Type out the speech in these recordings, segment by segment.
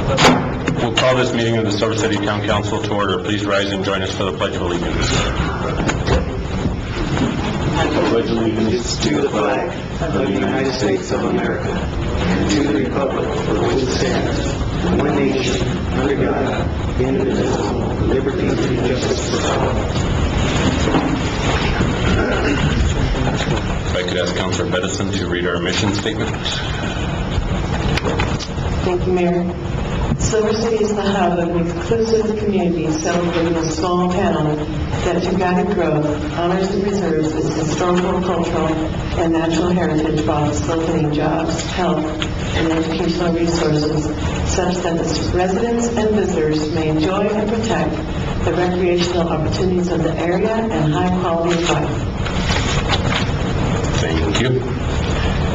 We'll call this meeting of the Silver City Town Council to order. Please rise and join us for the Pledge of Allegiance. I pledge allegiance to the flag of the United States of America and to the republic for which it stands, one nation, under God, indivisible, with liberty and justice for all. If I could ask Councilor Bedison to read our mission statement. Thank you, Mayor. Silver City is the hub of an inclusive community celebrating a small town that, through guided growth, honors and preserves its historical, cultural, and natural heritage while facilitating jobs, health, and educational resources such that its residents and visitors may enjoy and protect the recreational opportunities of the area and high quality of life. Thank you.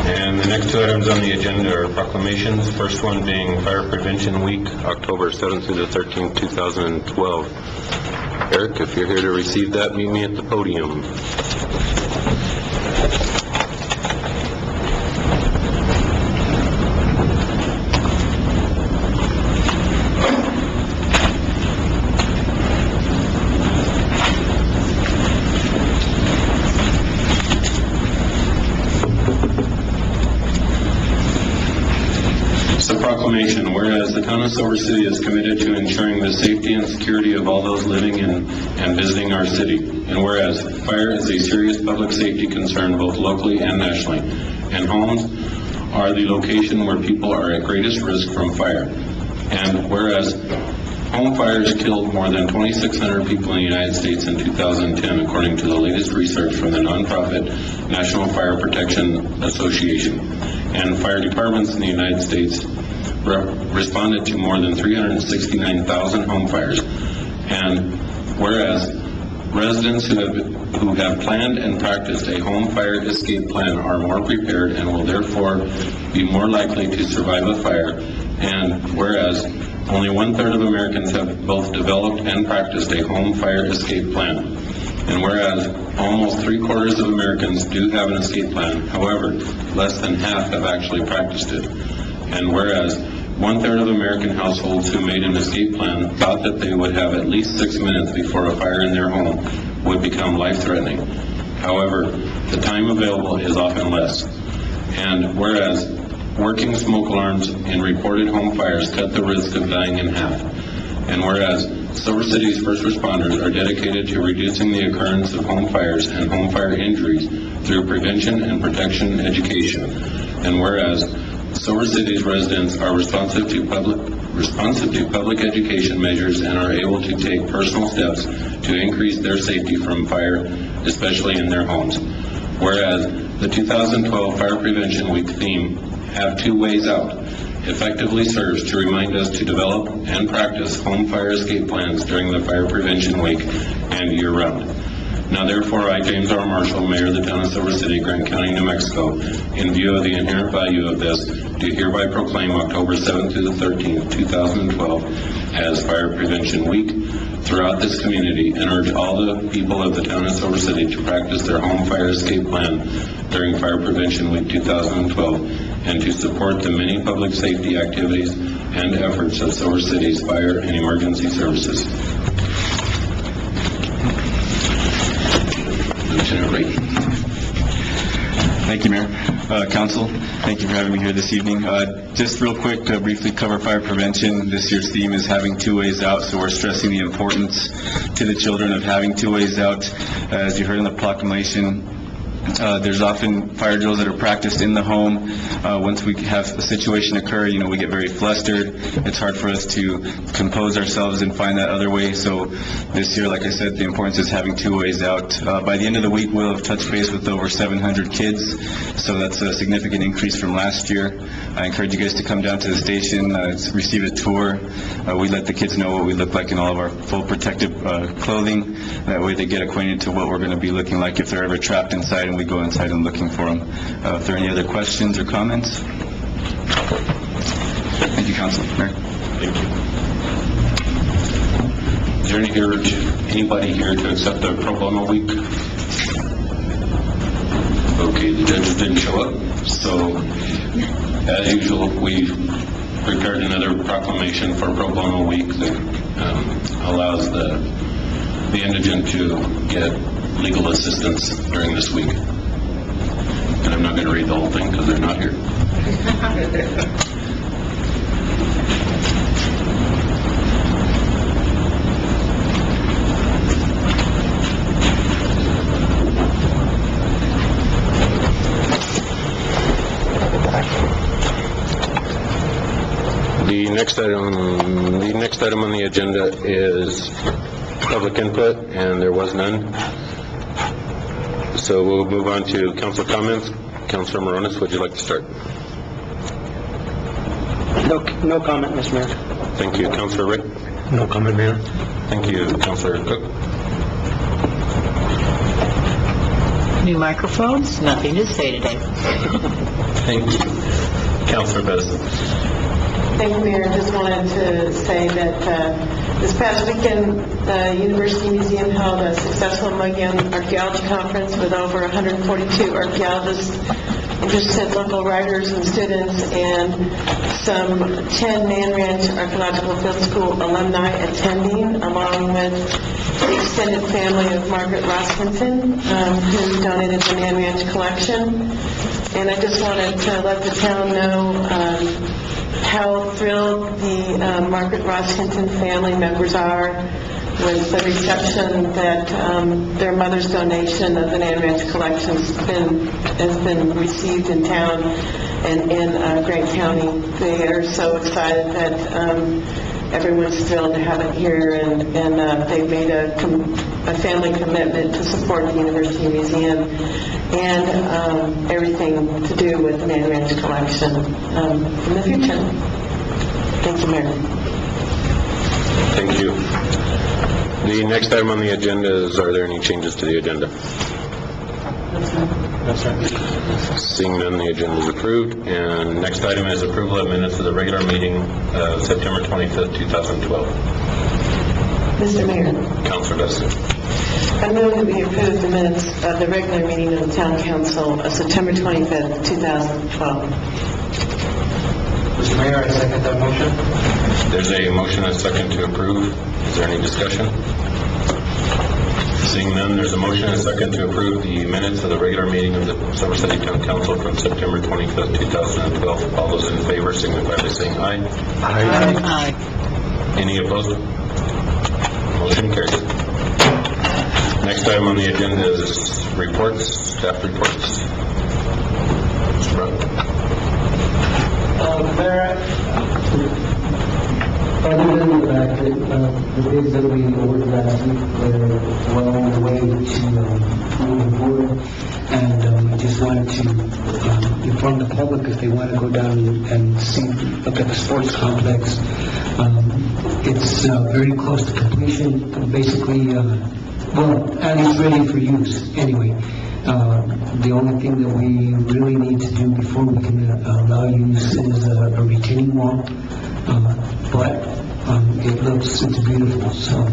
And the next two items on the agenda are proclamations. First one being Fire Prevention Week, October 7th through the 13th, 2012. Eric, if you're here to receive that, meet me at the podium. Proclamation. Whereas the town of Silver City is committed to ensuring the safety and security of all those living in and visiting our city. And whereas fire is a serious public safety concern both locally and nationally. And homes are the location where people are at greatest risk from fire. And whereas home fires killed more than 2,600 people in the United States in 2010, according to the latest research from the nonprofit National Fire Protection Association. And fire departments in the United States responded to more than 369,000 home fires. And whereas residents who have planned and practiced a home fire escape plan are more prepared and will therefore be more likely to survive a fire. And whereas only 1/3 of Americans have both developed and practiced a home fire escape plan. And whereas almost 3/4 of Americans do have an escape plan, however, less than half have actually practiced it. And whereas 1/3 of American households who made an escape plan thought that they would have at least 6 minutes before a fire in their home would become life-threatening. However, the time available is often less. And whereas working smoke alarms in reported home fires cut the risk of dying in half. And whereas Silver City's first responders are dedicated to reducing the occurrence of home fires and home fire injuries through prevention and protection education. And whereas Silver City's residents are responsive to public education measures and are able to take personal steps to increase their safety from fire, especially in their homes. Whereas the 2012 Fire Prevention Week theme, Have Two Ways Out, effectively serves to remind us to develop and practice home fire escape plans during the Fire Prevention Week and year-round. Now therefore, I, James R. Marshall, Mayor of the Town of Silver City, Grant County, New Mexico, in view of the inherent value of this, do hereby proclaim October 7th to the 13th, 2012 as Fire Prevention Week throughout this community, and urge all the people of the Town of Silver City to practice their home fire escape plan during Fire Prevention Week 2012, and to support the many public safety activities and efforts of Silver City's fire and emergency services. Lieutenant Ray. Thank you, Mayor. Council, thank you for having me here this evening. Just real quick to briefly cover fire prevention. This year's theme is having two ways out, so we're stressing the importance to the children of having two ways out. As you heard in the proclamation, there's often fire drills that are practiced in the home. Once we have a situation occur, we get very flustered. It's hard for us to compose ourselves and find that other way. So this year, like I said, the importance is having two ways out. By the end of the week, we'll have touched base with over 700 kids. So that's a significant increase from last year. I encourage you guys to come down to the station, receive a tour. We let the kids know what we look like in all of our full protective clothing. That way they get acquainted to what we're going to be looking like if they're ever trapped inside and we go inside and looking for them. If there are any other questions or comments? Thank you, Council. Mayor. Thank you. Is there anybody here to accept the pro bono week? Okay, the judges didn't show up, so as usual, we prepared another proclamation for Pro Bono Week that allows the indigent to get legal assistance during this week. And I'm not going to read the whole thing because they're not here. The next item on the agenda is public input, and there was none. So we'll move on to council comments. Councilor Morones, would you like to start? No comment, Mr. Mayor. Thank you. Councilor Rick? No comment, Mayor. Thank you. Councilor Cook? New microphones, nothing to say today. Thank you. Councilor Besson? Thank you, Mayor. I just wanted to say that this past weekend, the University Museum held a successful Mud Young Archaeology Conference with over 142 archaeologists, interested local writers and students, and some 10 Man Ranch Archaeological Field School alumni attending, along with the extended family of Margaret Ross Hinton, who donated the Man Ranch collection. And I just wanted to let the town know how thrilled the Margaret Ross Hinton family members are with the reception that their mother's donation of the Man Ranch collection has been received in town and in Grant County. They are so excited that everyone's thrilled to have it here, and they've made a family commitment to support the University Museum and everything to do with the Man Ranch collection in the future. Thank you, Mayor. Thank you. The next item on the agenda is, are there any changes to the agenda? Seeing none, the agenda is approved. And next item is approval of minutes of the regular meeting of September 25th, 2012. Mr. Mayor, Councilor Besson? I move that we approve the minutes of the regular meeting of the Town Council of September 25th, 2012. Mr. Mayor, I second that motion. There's a motion and a second to approve. Is there any discussion? Seeing none, there's a motion and a second to approve the minutes of the regular meeting of the Summer City Town Council from September 25th, 2012. All those in favor signify by saying aye. Aye. Any opposed? Motion carries. Next item on the agenda is reports, staff reports. Mr. Brown? Other than the fact that the bids that we ordered last week were well on the way to moving forward, and I just wanted to inform the public if they want to go down and look at the sports complex. It's very close to completion, basically, and it's ready for use anyway. The only thing that we really need to do before we can allow use is a retaining wall, but it's beautiful, so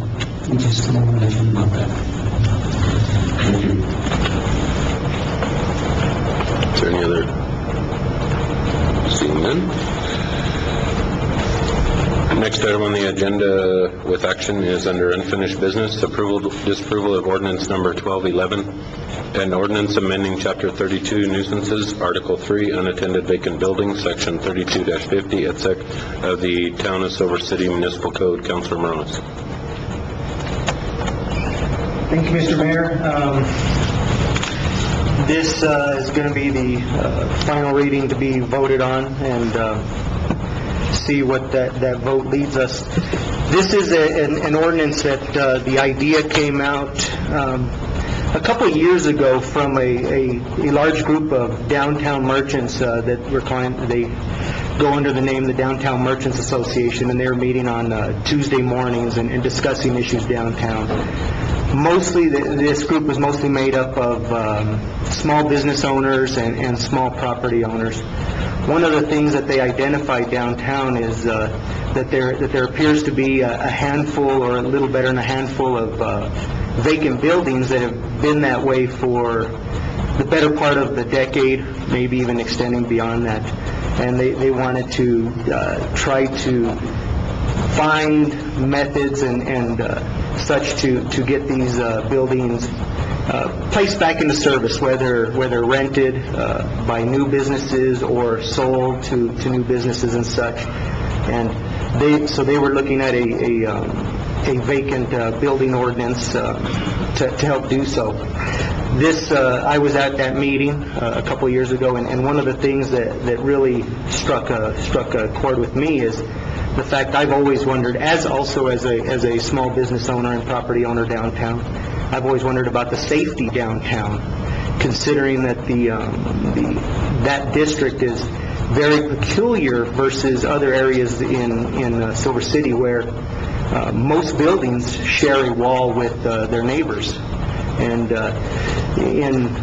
we just want to mention about that. Thank you. Is there any other? Seeing none. Next item on the agenda with action is under unfinished business, disapproval of ordinance number 1211, an ordinance amending Chapter 32 nuisances, Article 3 unattended vacant buildings, Section 32-50 et sec. Of the Town of Silver City Municipal Code. Councilor Morones. Thank you, Mr. Mayor. This is going to be the final reading to be voted on, and see what that vote leads us. This is an ordinance that the idea came out a couple of years ago from a large group of downtown merchants that they go under the name the Downtown Merchants Association, and they're meeting on Tuesday mornings and discussing issues downtown. Mostly, this group was mostly made up of small business owners and small property owners. One of the things that they identified downtown is that there appears to be a handful, or a little better than a handful, of vacant buildings that have been that way for the better part of the decade, maybe even extending beyond that. and they wanted to try to find methods and such to get these buildings placed back into service, whether rented by new businesses or sold to new businesses and such. And they were looking at a vacant building ordinance to help do so. I was at that meeting a couple of years ago, and one of the things that really struck a chord with me is the fact I've always wondered, as a small business owner and property owner downtown, I've always wondered about the safety downtown, considering that that district is very peculiar versus other areas in Silver City, where most buildings share a wall with their neighbors. And in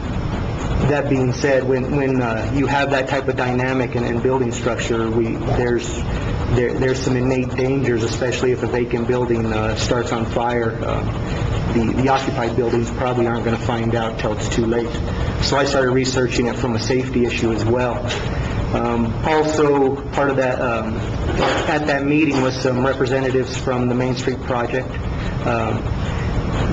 that being said, when you have that type of dynamic and building structure, there's some innate dangers, especially if a vacant building starts on fire. The occupied buildings probably aren't going to find out till it's too late. So I started researching it from a safety issue as well. Also, part of that, at that meeting was some representatives from the Main Street Project.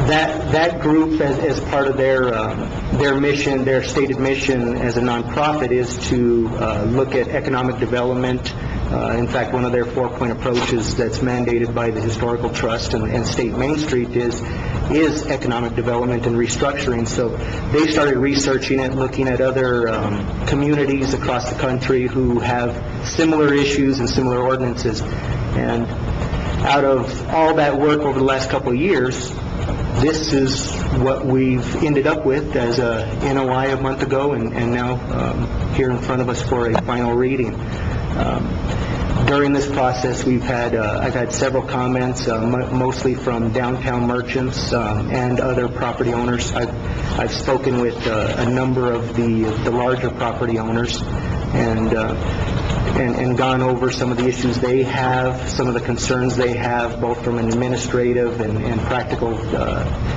That group, as part of their mission, their stated mission as a nonprofit, is to look at economic development. In fact, one of their 4-point approaches that's mandated by the Historical Trust and State Main Street is economic development and restructuring. So they started researching it, looking at other communities across the country who have similar issues and similar ordinances. And out of all that work over the last couple of years, this is what we've ended up with as a NOI a month ago, and now here in front of us for a final reading. During this process, I've had several comments, mostly from downtown merchants and other property owners. I've spoken with a number of the larger property owners and gone over some of the issues they have, some of the concerns they have, both from an administrative and practical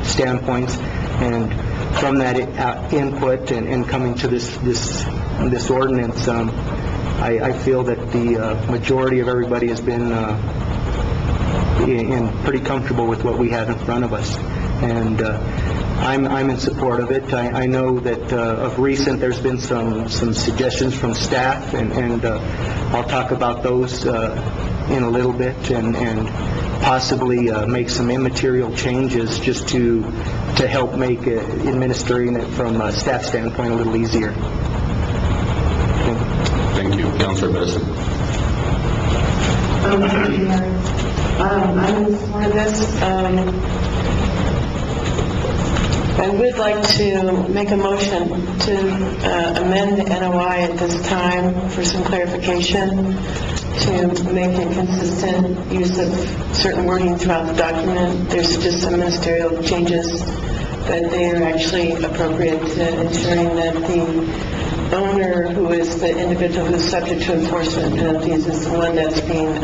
standpoints. And from that input and coming to this ordinance, I feel that the majority of everybody has been pretty comfortable with what we have in front of us. And I'm in support of it. I know that of recent there's been some suggestions from staff, and I'll talk about those in a little bit, and possibly make some immaterial changes just to help make administering it from a staff standpoint a little easier. Thank you. Councilor Besson. I'm in support of this. I would like to make a motion to amend the NOI at this time for some clarification, to make a consistent use of certain wording throughout the document. There's just some ministerial changes, but they are actually appropriate to ensuring that the owner, who is the individual who is subject to enforcement penalties, is the one that's being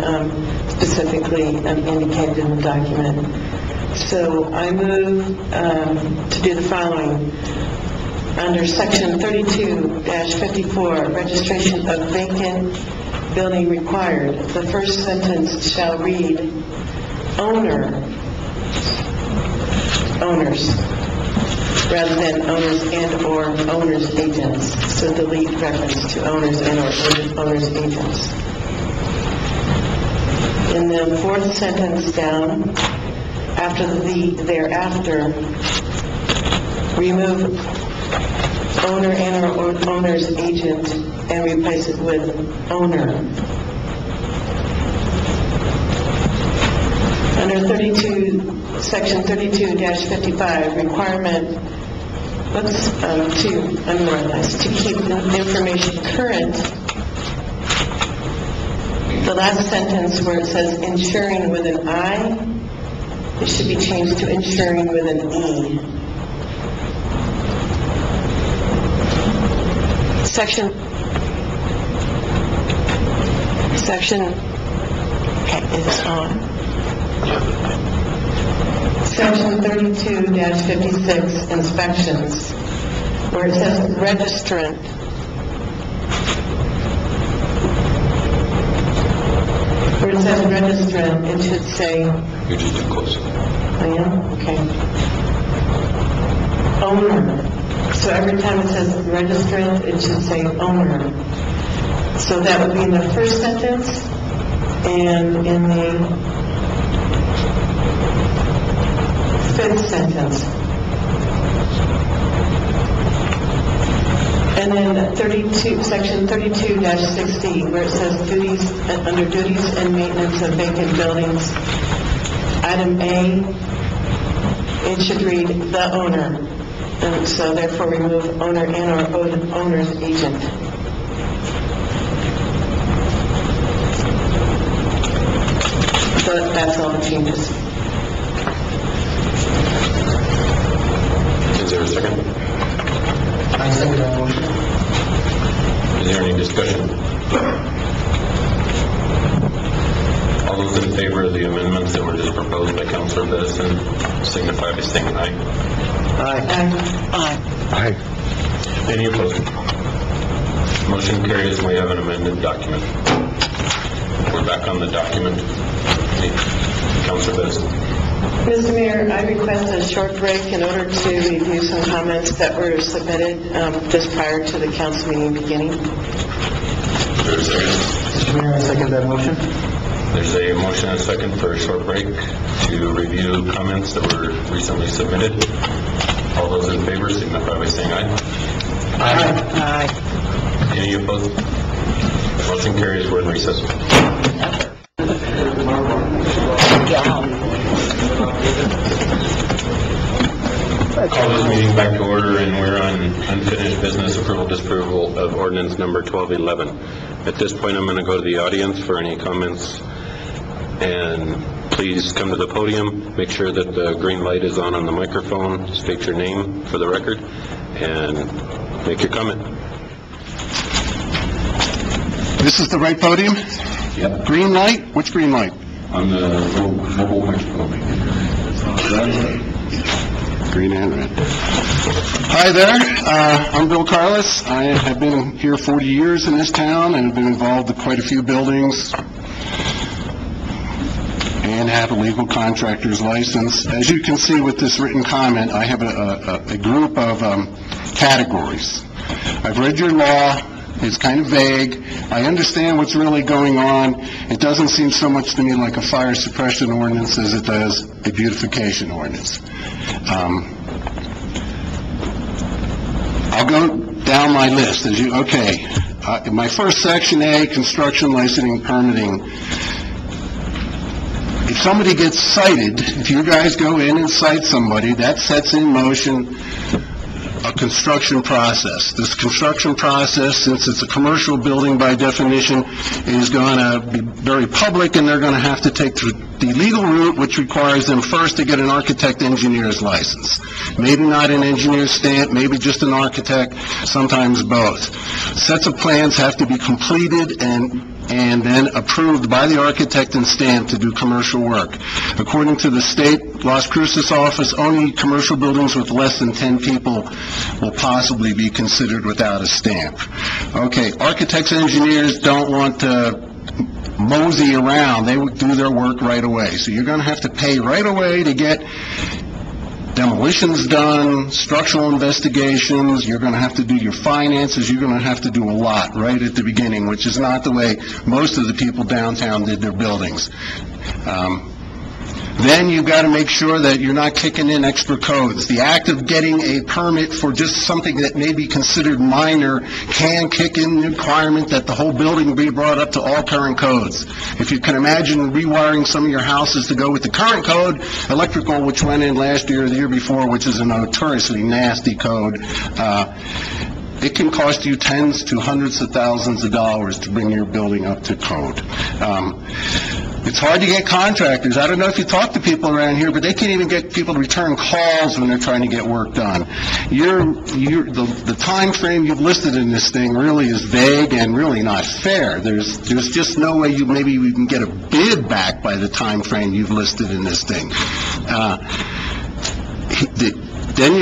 specifically indicated in the document. So I move to do the following. Under Section 32-54, registration of vacant building required, the first sentence shall read, owners, rather than owners and or owners agents. So delete reference to owners and or owners agents. In the fourth sentence down, after the thereafter, remove owner and or owner's agent and replace it with owner. Under Section 32-55, requirement, to keep the information current. The last sentence where it says ensuring with an I, it should be changed to ensuring with an E. Section, okay, it's on. Section 32-56, inspections, where it says registrant. it says registrant, it should say, You're just too close. I am, okay. Owner. So every time it says registrant, it should say owner. So that would be in the first sentence, and in the fifth sentence. And then 32, section 32-60, where it says duties, under duties and maintenance of vacant buildings, item A, it should read the owner. And so therefore remove owner and or owner's agent. So that's all the changes. Is there a second? I second that motion. Is there any discussion? All those in favor of the amendments that were just proposed by Councilor Bedison signify by saying aye. Aye. Any opposed? Motion carries, and we have an amended document. We're back on the document. Councilor Bedison. Mr. Mayor, I request a short break in order to review some comments that were submitted just prior to the council meeting beginning. Is there a second? Mr. Mayor, I second that motion. There's a motion and a second for a short break to review comments that were recently submitted. All those in favor signify by saying aye. Aye. Any opposed? Motion carries. We're in recess. Call this meeting back to order, and we're on unfinished business, approval, disapproval of ordinance number 1211. At this point, I'm going to go to the audience for any comments, and please come to the podium. Make sure that the green light is on the microphone. State your name for the record, and make your comment. This is the right podium? Yep. Green light? Which green light? On the mobile microphone. Green and red. Hi there, I'm Bill Carlos. I have been here 40 years in this town and have been involved with quite a few buildings and have a legal contractor's license. As you can see with this written comment, I have a group of categories. I've read your law. It's kind of vague. I understand what's really going on. It doesn't seem so much to me like a fire suppression ordinance as it does a beautification ordinance. I'll go down my list as you, okay. My first section A, construction licensing permitting. If somebody gets cited, if you guys go in and cite somebody, that sets in motion a construction process. This construction process, since it's a commercial building by definition, is going to be very public, and they're going to have to take the legal route, which requires them first to get an architect engineer's license. Maybe not an engineer's stamp, maybe just an architect, sometimes both. Sets of plans have to be completed and then approved by the architect and stamped to do commercial work. According to the state Las Cruces office, only commercial buildings with less than 10 people will possibly be considered without a stamp. Okay, architects and engineers don't want to mosey around. They would do their work right away. So you're going to have to pay right away to get demolitions done, structural investigations. You're going to have to do your finances. You're going to have to do a lot right at the beginning, which is not the way most of the people downtown did their buildings. Then you've got to make sure that you're not kicking in extra codes. The act of getting a permit for just something that may be considered minor can kick in the requirement that the whole building be brought up to all current codes. If you can imagine rewiring some of your houses to go with the current code, electrical, which went in last year or the year before, which is a notoriously nasty code, it can cost you tens to hundreds of thousands of dollars to bring your building up to code. It's hard to get contractors. I don't know if you talk to people around here, but they can't even get people to return calls when they're trying to get work done. The time frame you've listed in this thing really is vague and really not fair. There's just no way you can get a bid back by the time frame you've listed in this thing. Then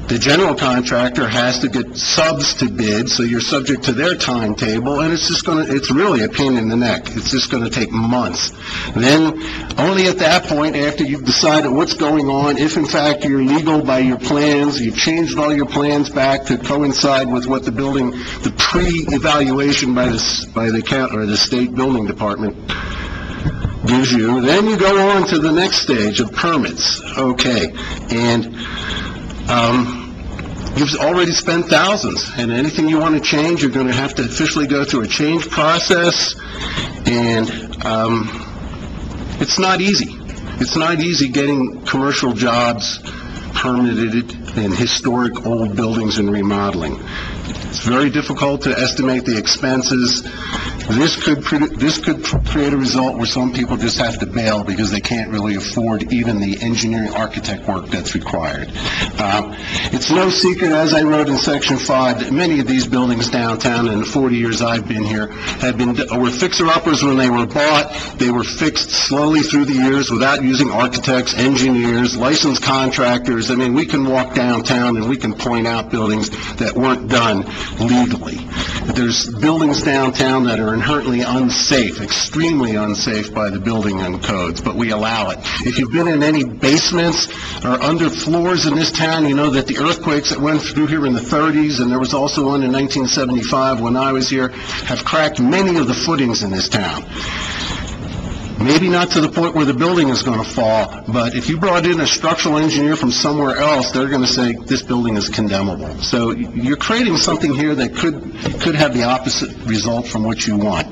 The general contractor has to get subs to bid, so you're subject to their timetable, and it's really a pain in the neck. It's just going to take months. Then, only at that point, after you've decided what's going on, if in fact you're legal by your plans, you've changed all your plans back to coincide with what the pre-evaluation by the state building department gives you, then you go on to the next stage of permits. Okay, and you've already spent thousands, and anything you want to change, you're going to have to officially go through a change process, and it's not easy. It's not easy getting commercial jobs permitted in historic old buildings and remodeling. It's very difficult to estimate the expenses. This could create a result where some people just have to bail because they can't really afford even the engineering architect work that's required. It's no secret, as I wrote in Section 5, that many of these buildings downtown in the 40 years I've been here were fixer-uppers when they were bought. They were fixed slowly through the years without using architects, engineers, licensed contractors. I mean, we can walk downtown and we can point out buildings that weren't done legally. There's buildings downtown that are inherently unsafe, extremely unsafe by the building and codes, but we allow it. If you've been in any basements or under floors in this town, you know that the earthquakes that went through here in the 30s, and there was also one in 1975 when I was here, have cracked many of the footings in this town. Maybe not to the point where the building is going to fall, but if you brought in a structural engineer from somewhere else, they're going to say this building is condemnable. So you're creating something here that could have the opposite result from what you want.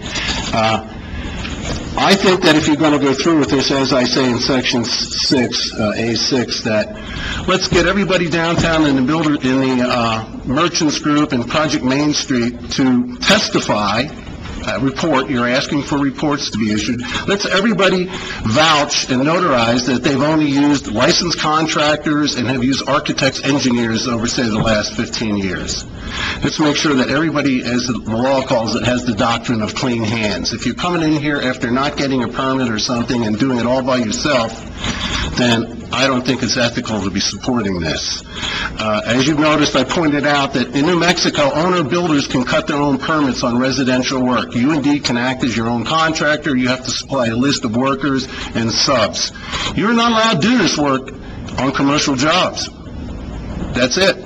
I think that if you're going to go through with this, as I say in Section 6, A6, that let's get everybody downtown in the Merchants Group and Project Main Street to testify. Report, you're asking for reports to be issued. Let's everybody vouch and notarize that they've only used licensed contractors and have used architects, engineers over, say, the last 15 years. Let's make sure that everybody, as the law calls it, has the doctrine of clean hands. If you're coming in here after not getting a permit or something and doing it all by yourself, then I don't think it's ethical to be supporting this. As you've noticed, I pointed out that in New Mexico, owner-builders can cut their own permits on residential work. You indeed can act as your own contractor. You have to supply a list of workers and subs. You're not allowed to do this work on commercial jobs. That's it.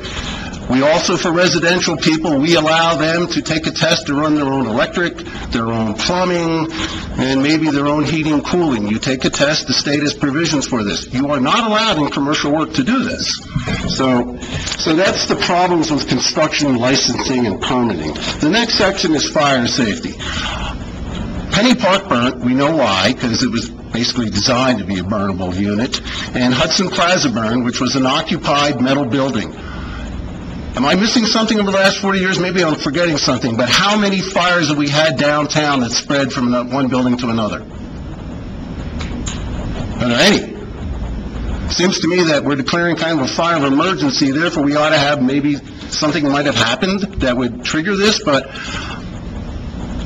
We also, for residential people, we allow them to take a test to run their own electric, their own plumbing, and maybe their own heating and cooling. You take a test, the state has provisions for this. You are not allowed in commercial work to do this. So that's the problems with construction, licensing, and permitting. The next section is fire safety. Penny Park burnt, we know why, because it was basically designed to be a burnable unit, and Hudson Plaza burned, which was an occupied metal building. Am I missing something over the last 40 years? Maybe I'm forgetting something, but how many fires have we had downtown that spread from one building to another? Are there any? Seems to me that we're declaring kind of a fire of emergency, therefore we ought to have maybe something might have happened that would trigger this, but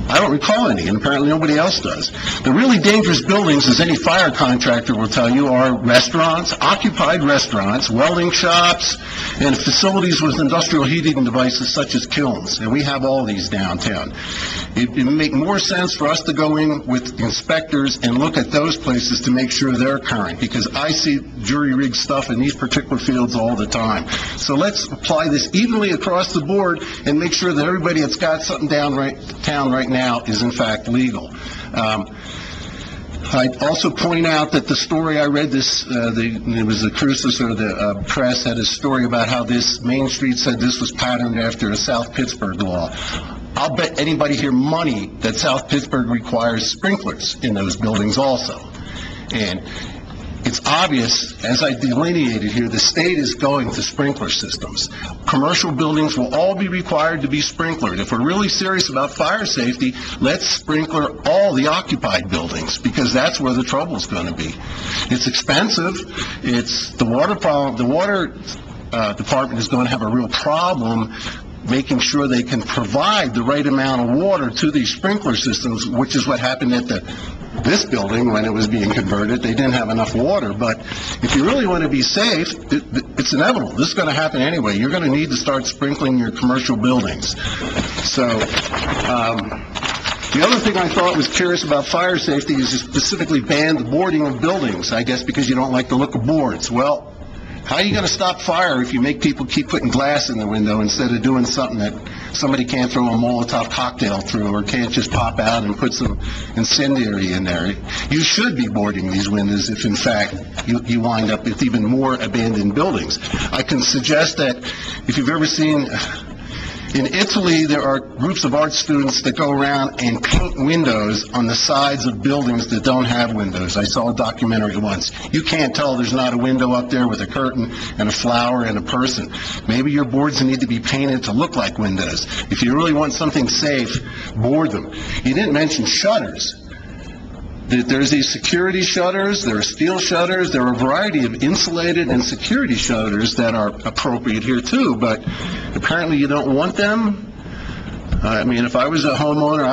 I don't recall any, and apparently nobody else does. The really dangerous buildings, as any fire contractor will tell you, are restaurants, occupied restaurants, welding shops, and facilities with industrial heating devices such as kilns, and we have all these downtown. It would make more sense for us to go in with inspectors and look at those places to make sure they're current, because I see jury-rigged stuff in these particular fields all the time. So let's apply this evenly across the board and make sure that everybody that's got something down right now is in fact legal. I'd also point out that the story I read it was the Crucis or the press had a story about how this Main Street said this was patterned after a South Pittsburgh law. I'll bet anybody here money that South Pittsburgh requires sprinklers in those buildings also. And it's obvious, as I delineated here, the state is going to sprinkler systems. Commercial buildings will all be required to be sprinklered. If we're really serious about fire safety, let's sprinkler all the occupied buildings, because that's where the trouble's going to be. It's expensive. It's the water problem. The water department is going to have a real problem making sure they can provide the right amount of water to these sprinkler systems, which is what happened at the this building, when it was being converted, they didn't have enough water. But if you really want to be safe, it's inevitable. This is going to happen anyway. You're going to need to start sprinkling your commercial buildings. So, the other thing I thought was curious about fire safety is you specifically ban the boarding of buildings, I guess because you don't like the look of boards. Well, how are you going to stop fire if you make people keep putting glass in the window instead of doing something that somebody can't throw a Molotov cocktail through or can't just pop out and put some incendiary in there? You should be boarding these windows if, in fact, you wind up with even more abandoned buildings. I can suggest that if you've ever seen... In Italy, there are groups of art students that go around and paint windows on the sides of buildings that don't have windows. I saw a documentary once. You can't tell there's not a window up there with a curtain and a flower and a person. Maybe your boards need to be painted to look like windows. If you really want something safe, board them. You didn't mention shutters. There's these security shutters, there are steel shutters, there are a variety of insulated and security shutters that are appropriate here too, but apparently you don't want them. I mean, if I was a homeowner,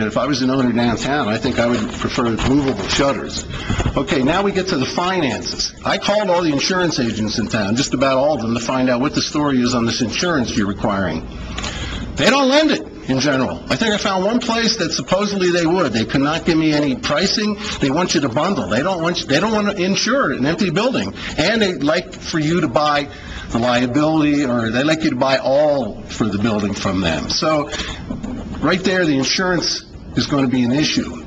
if I was an owner downtown, I think I would prefer movable shutters. Okay, now we get to the finances. I called all the insurance agents in town, just about all of them, to find out what the story is on this insurance you're requiring. They don't lend it. In general. I think I found one place that supposedly they would. They could not give me any pricing. They want you to bundle. They don't want to insure an empty building. And they'd like for you to buy the liability, or they like you to buy all for the building from them. So right there, the insurance is going to be an issue.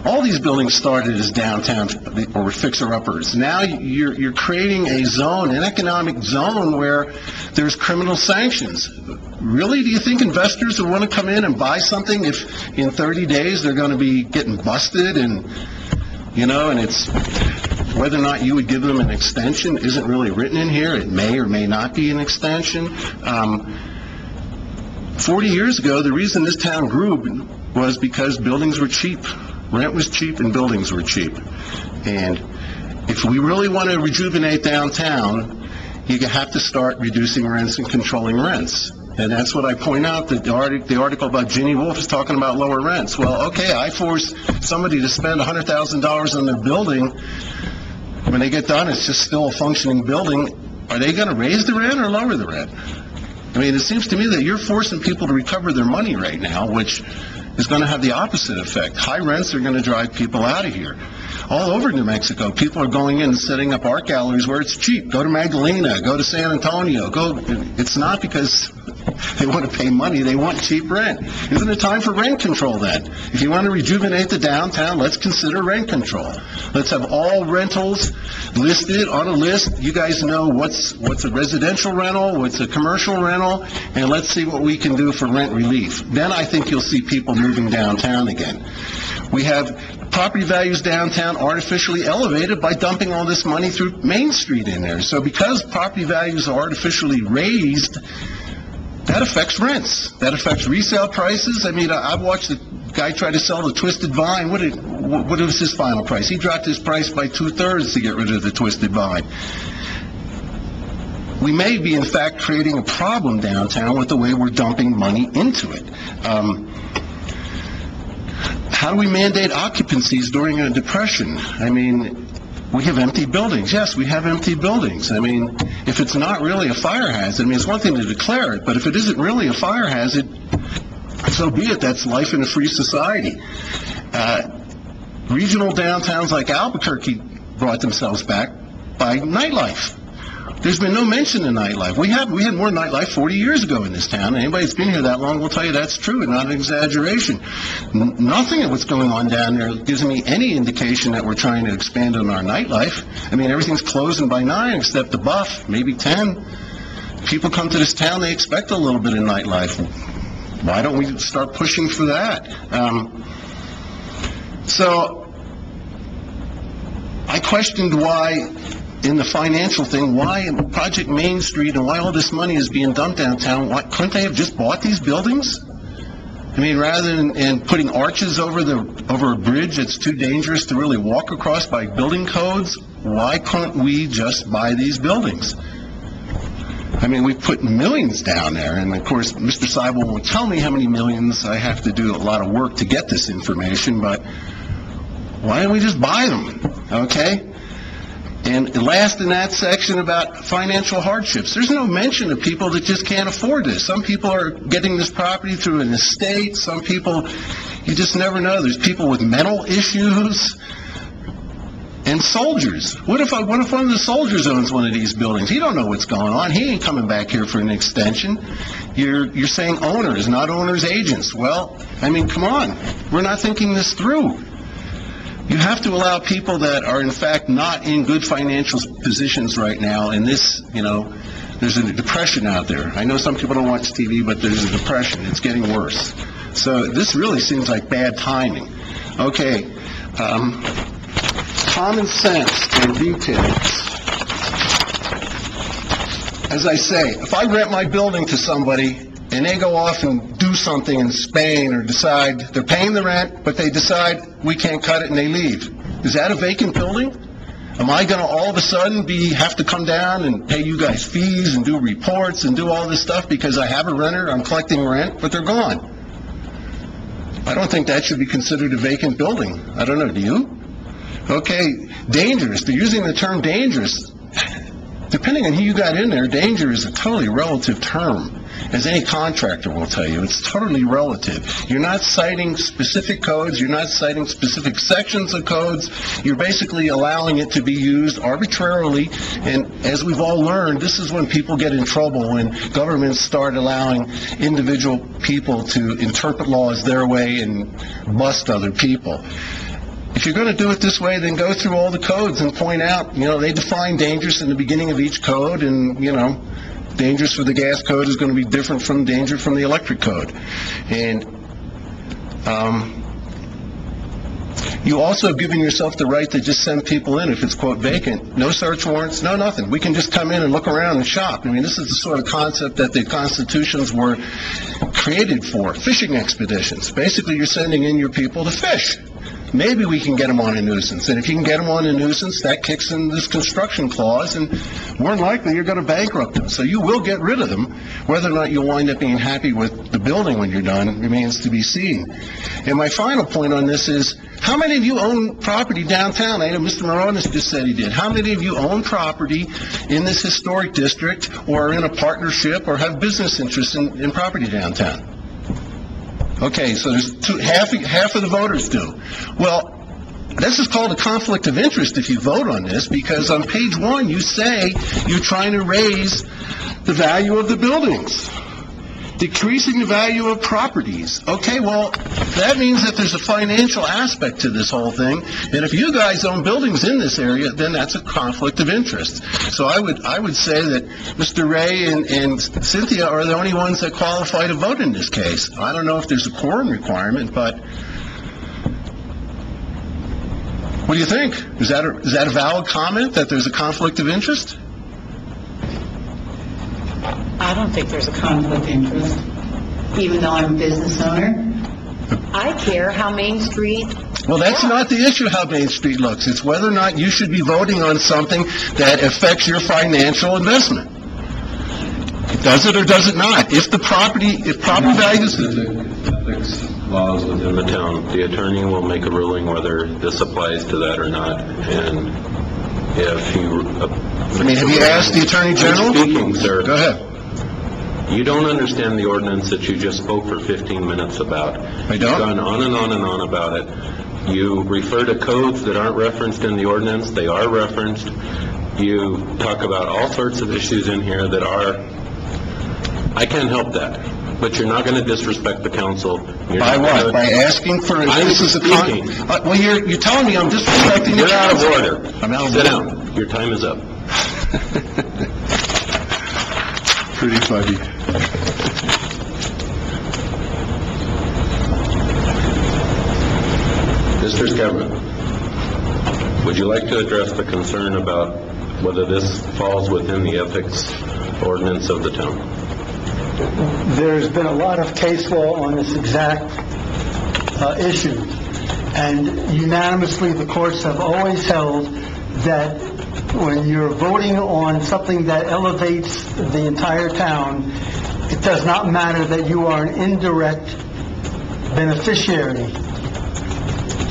All these buildings started as downtown or fixer-uppers. Now you're creating a zone, an economic zone, where there's criminal sanctions. Really, do you think investors would want to come in and buy something if in 30 days they're going to be getting busted and it's whether or not you would give them an extension isn't really written in here. It may or may not be an extension. 40 years ago, the reason this town grew was because buildings were cheap. Rent was cheap and buildings were cheap. And if we really want to rejuvenate downtown, you have to start reducing rents and controlling rents. And that's what I point out, that the article about Ginny Wolf is talking about lower rents. Well, okay, I force somebody to spend $100,000 on their building. When they get done, it's just still a functioning building. Are they going to raise the rent or lower the rent? I mean, it seems to me that you're forcing people to recover their money right now, which is going to have the opposite effect. High rents are going to drive people out of here. All over New Mexico, people are going in and setting up art galleries where it's cheap. Go to Magdalena, go to San Antonio. It's not because they want to pay money, they want cheap rent. Isn't it time for rent control then? If you want to rejuvenate the downtown, let's consider rent control. Let's have all rentals listed on a list. You guys know what's a residential rental, what's a commercial rental, and let's see what we can do for rent relief. Then I think you'll see people moving downtown again. We have property values downtown artificially elevated by dumping all this money through Main Street in there. So because property values are artificially raised, that affects rents. That affects resale prices. I mean, I've watched the guy try to sell the Twisted Vine. What was his final price? He dropped his price by 2/3 to get rid of the Twisted Vine. We may be, in fact, creating a problem downtown with the way we're dumping money into it. How do we mandate occupancies during a depression? I mean, we have empty buildings. Yes, we have empty buildings. I mean, if it's not really a fire hazard, I mean, it's one thing to declare it, but if it isn't really a fire hazard, so be it. That's life in a free society. Regional downtowns like Albuquerque brought themselves back by nightlife. There's been no mention of nightlife. We had more nightlife 40 years ago in this town. Anybody that's been here that long will tell you that's true and not an exaggeration. Nothing of what's going on down there gives me any indication that we're trying to expand on our nightlife. I mean, everything's closing by 9 except the Buff, maybe 10. People come to this town, they expect a little bit of nightlife. Why don't we start pushing for that? So I questioned why, in the financial thing, why Project Main Street and why all this money is being dumped downtown. Why couldn't they have just bought these buildings? I mean, rather than putting arches over a bridge that's too dangerous to really walk across by building codes, why couldn't we just buy these buildings? I mean, we put millions down there, and of course, Mr. Seibel won't tell me how many millions. I have to do a lot of work to get this information, but why don't we just buy them, okay? And last in that section about financial hardships, there's no mention of people that just can't afford this. Some people are getting this property through an estate. Some people, you just never know. There's people with mental issues. And soldiers. What if one of the soldiers owns one of these buildings? He don't know what's going on. He ain't coming back here for an extension. You're saying owners, not owners' agents. Well, I mean, come on. We're not thinking this through. You have to allow people that are, in fact, not in good financial positions right now, and this, there's a depression out there. I know some people don't watch TV, but there's a depression. It's getting worse. So this really seems like bad timing. Okay. Common sense and details. As I say, if I rent my building to somebody and they go off and do something in Spain or decide they're paying the rent, but they decide we can't cut it and they leave, is that a vacant building? Am I going to all of a sudden have to come down and pay you guys fees and do reports and do all this stuff because I have a renter, I'm collecting rent, but they're gone? I don't think that should be considered a vacant building. I don't know, do you? Okay, dangerous. They're using the term dangerous. Depending on who you got in there, danger is a totally relative term. As any contractor will tell you, it's totally relative. You're not citing specific codes. You're not citing specific sections of codes. You're basically allowing it to be used arbitrarily. And as we've all learned, this is when people get in trouble, when governments start allowing individual people to interpret laws their way and bust other people. If you're going to do it this way, then go through all the codes and point out, they define dangerous in the beginning of each code, and, dangerous for the gas code is going to be different from danger from the electric code. And you also have given yourself the right to just send people in if it's, quote, vacant. No search warrants, no nothing. We can just come in and look around and shop. I mean, this is the sort of concept that the constitutions were created for, fishing expeditions. Basically, you're sending in your people to fish. Maybe we can get them on a nuisance. And if you can get them on a nuisance, that kicks in this construction clause, and more than likely you're going to bankrupt them. So you will get rid of them. Whether or not you'll wind up being happy with the building when you're done remains to be seen. And my final point on this is, how many of you own property downtown? I know Mr. Moronis just said he did. How many of you own property in this historic district, or are in a partnership, or have business interests in property downtown? Okay, so there's half of the voters do. Well, this is called a conflict of interest if you vote on this, because on page 1 you say you're trying to raise the value of the buildings, decreasing the value of properties. Okay, well, that means that there's a financial aspect to this whole thing, and if you guys own buildings in this area, then that's a conflict of interest. So I would say that Mr. Ray and Cynthia are the only ones that qualify to vote in this case. I don't know if there's a quorum requirement, but what do you think? Is that a valid comment, that there's a conflict of interest? I don't think there's a conflict of interest, even though I'm a business owner. I care how Main Street... Well, that's not the issue, how Main Street looks. It's whether or not you should be voting on something that affects your financial investment. Does it or does it not? If property values... Ethics laws within the town, the attorney will make a ruling whether this applies to that or not, and if you... have you asked the Attorney General? I'm speaking, sir. Go ahead. You don't understand the ordinance that you just spoke for 15 minutes about. I don't? You've gone on and on and on about it. You refer to codes that aren't referenced in the ordinance. They are referenced. You talk about all sorts of issues in here that are... I can't help that. But you're not going to disrespect the council. By what? By asking for... I'm speaking. Well, you're telling me I'm disrespecting You're out of order. I'm out of Sit order. down. Your time is up. Pretty funny. Mr. Skevman, would you like to address the concern about whether this falls within the ethics ordinance of the town? There's been a lot of case law on this exact issue, and unanimously the courts have always held that when you're voting on something that elevates the entire town, it does not matter that you are an indirect beneficiary.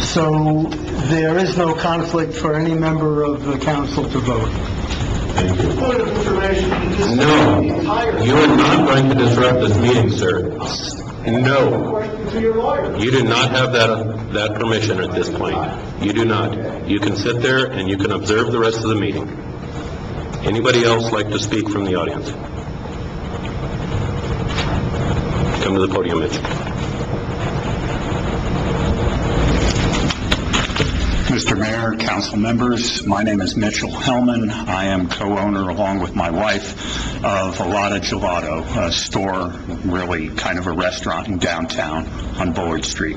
So there is no conflict for any member of the council to vote. Point of information. No, you are not going to disrupt this meeting, sir. No. Question to your lawyer. You do not have that permission at this point. You do not. You can sit there and you can observe the rest of the meeting. Anybody else like to speak from the audience? Come to the podium, Mitch. Mr. Mayor, council members, my name is Mitchell Hellman. I am co-owner, along with my wife, of Alata Gelato, a store, really kind of a restaurant in downtown on Bullard Street.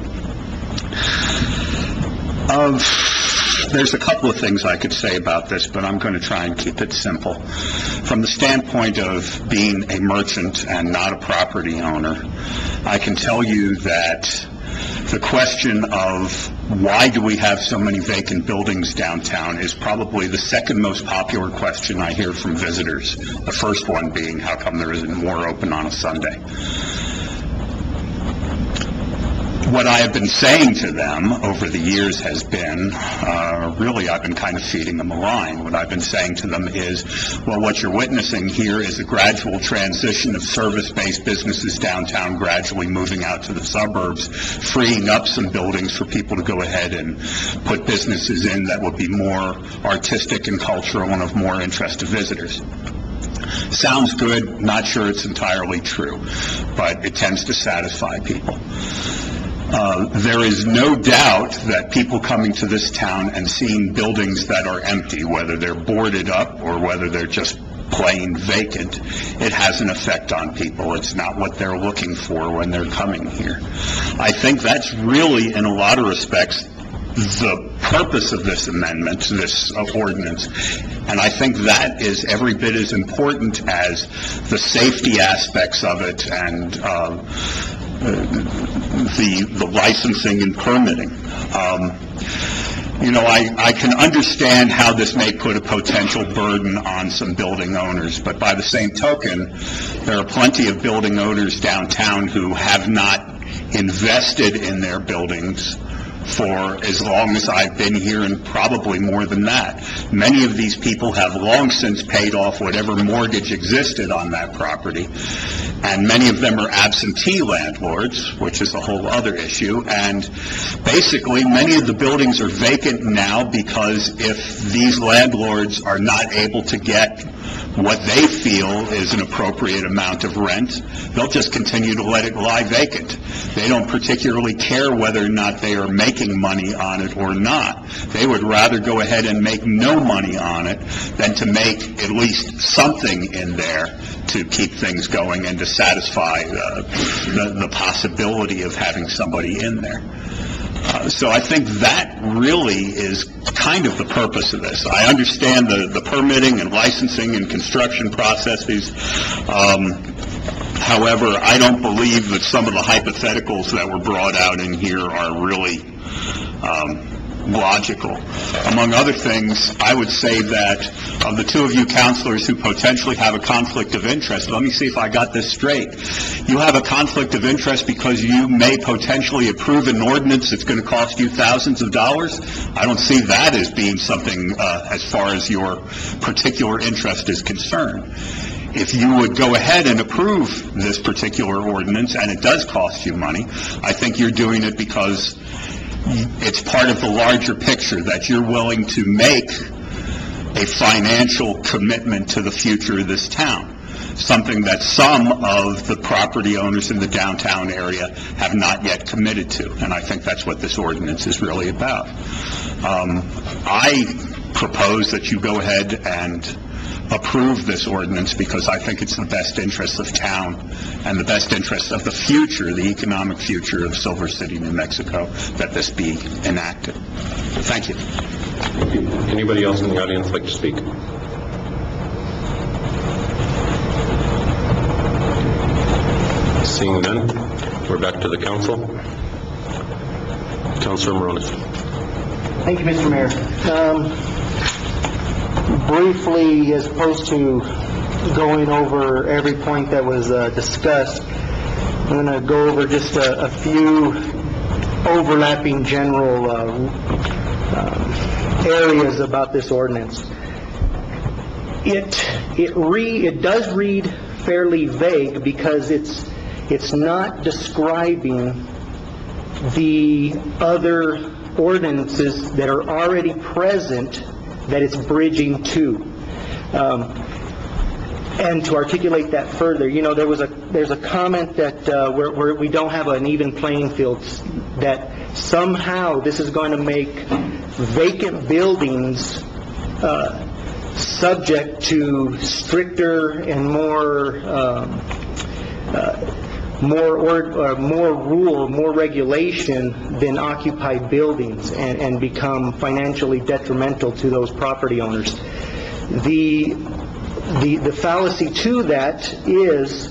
There's a couple of things I could say about this, but I'm going to try and keep it simple. From the standpoint of being a merchant and not a property owner, I can tell you that the question of why do we have so many vacant buildings downtown is probably the second most popular question I hear from visitors. The first one being, how come there isn't more open on a Sunday? What I have been saying to them over the years has been, really I've been kind of feeding them a line. What I've been saying to them is, well, what you're witnessing here is a gradual transition of service-based businesses downtown gradually moving out to the suburbs, freeing up some buildings for people to go ahead and put businesses in that would be more artistic and cultural and of more interest to visitors. Sounds good, not sure it's entirely true, but it tends to satisfy people. There is no doubt that people coming to this town and seeing buildings that are empty, whether they're boarded up or whether they're just plain vacant, it has an effect on people. It's not what they're looking for when they're coming here. I think that's really, in a lot of respects, the purpose of this amendment, this ordinance, and I think that is every bit as important as the safety aspects of it and the licensing and permitting. I can understand how this may put a potential burden on some building owners, but by the same token, there are plenty of building owners downtown who have not invested in their buildings for as long as I've been here, and probably more than that. Many of these people have long since paid off whatever mortgage existed on that property, and many of them are absentee landlords, which is a whole other issue, and basically many of the buildings are vacant now because if these landlords are not able to get what they feel is an appropriate amount of rent, they'll just continue to let it lie vacant. They don't particularly care whether or not they are making money on it or not. They would rather go ahead and make no money on it than to make at least something in there to keep things going and to satisfy the possibility of having somebody in there. So I think that really is kind of the purpose of this. I understand the permitting and licensing and construction processes. However, I don't believe that some of the hypotheticals that were brought out in here are really logical. Among other things, I would say that of the two of you counselors who potentially have a conflict of interest, let me see if I got this straight. You have a conflict of interest because you may potentially approve an ordinance that's going to cost you thousands of dollars? I don't see that as being something as far as your particular interest is concerned. If you would go ahead and approve this particular ordinance, and it does cost you money, I think you're doing it because it's part of the larger picture that you're willing to make a financial commitment to the future of this town, something that some of the property owners in the downtown area have not yet committed to, and I think that's what this ordinance is really about. I propose that you go ahead and approve this ordinance because I think it's the best interest of town and the best interest of the future, the economic future of Silver City, New Mexico, that this be enacted. Thank you. Anybody else in the audience like to speak? Seeing none, we're back to the council. Councilor Morones. Thank you, Mr. Mayor. briefly, as opposed to going over every point that was discussed, I'm going to go over just a few overlapping general areas about this ordinance. It does read fairly vague because it's not describing the other ordinances that are already present that it's bridging to. And to articulate that further, there's a comment that where we don't have an even playing field, that somehow this is going to make vacant buildings subject to stricter and more regulation than occupied buildings, and become financially detrimental to those property owners. The fallacy to that is